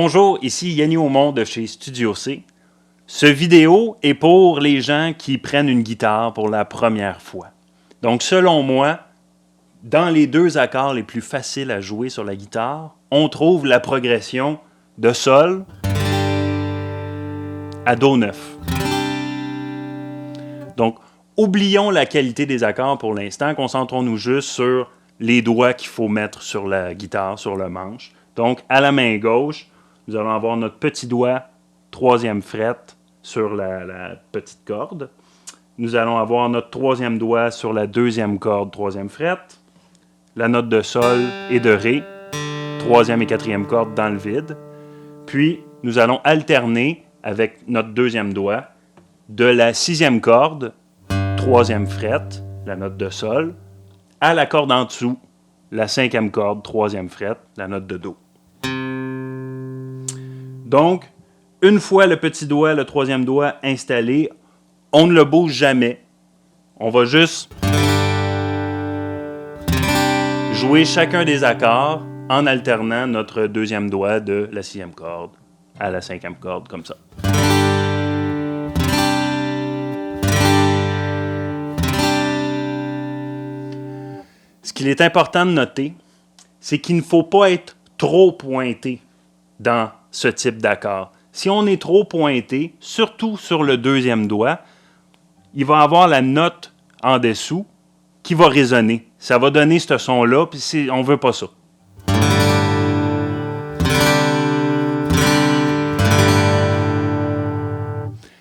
Bonjour, ici Yanni Aumont de chez Studio C. Ce vidéo est pour les gens qui prennent une guitare pour la première fois. Donc selon moi, dans les deux accords les plus faciles à jouer sur la guitare, on trouve la progression de Sol à Do 9. Donc, oublions la qualité des accords pour l'instant, concentrons-nous juste sur les doigts qu'il faut mettre sur la guitare, sur le manche. Donc, à la main gauche, nous allons avoir notre petit doigt, troisième fret sur la petite corde. Nous allons avoir notre troisième doigt sur la deuxième corde, troisième fret. La note de Sol et de Ré, troisième et quatrième corde dans le vide. Puis, nous allons alterner avec notre deuxième doigt de la sixième corde, troisième fret, la note de Sol, à la corde en dessous, la cinquième corde, troisième fret, la note de Do. Donc, une fois le petit doigt, le troisième doigt installé, on ne le bouge jamais. On va juste jouer chacun des accords en alternant notre deuxième doigt de la sixième corde à la cinquième corde, comme ça. Ce qu'il est important de noter, c'est qu'il ne faut pas être trop pointé dans ce type d'accord. Si on est trop pointé, surtout sur le deuxième doigt, il va avoir la note en dessous qui va résonner. Ça va donner ce son-là, puis on ne veut pas ça.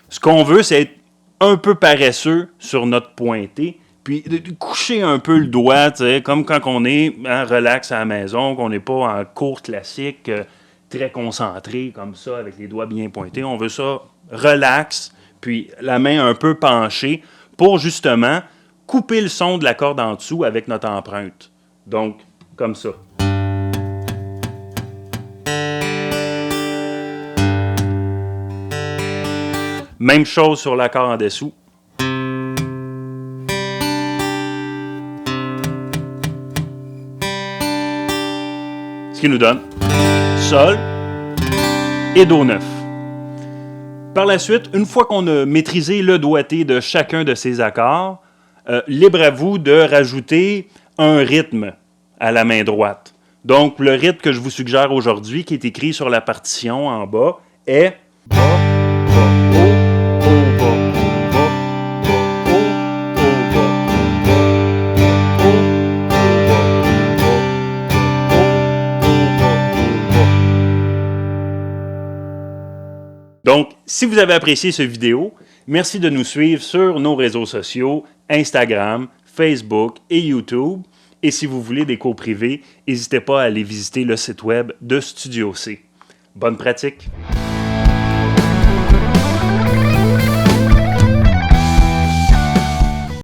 Ce qu'on veut, c'est être un peu paresseux sur notre pointé, puis de coucher un peu le doigt, comme quand on est relax à la maison, qu'on n'est pas en cours classique, très concentré comme ça, avec les doigts bien pointés. On veut ça relax, puis la main un peu penchée, pour justement couper le son de la corde en dessous avec notre empreinte. Donc, comme ça. Même chose sur l'accord en dessous. Ce qui nous donne Sol et Do 9. Par la suite, une fois qu'on a maîtrisé le doigté de chacun de ces accords, libre à vous de rajouter un rythme à la main droite. Donc, le rythme que je vous suggère aujourd'hui, qui est écrit sur la partition en bas, est Bas, Bas, Haut, Haut, Bas, Haut, Bas, Bas, Haut, Haut, Bas, Haut, Bas, Donc, si vous avez apprécié cette vidéo, merci de nous suivre sur nos réseaux sociaux, Instagram, Facebook et YouTube. Et si vous voulez des cours privés, n'hésitez pas à aller visiter le site web de Studio C. Bonne pratique!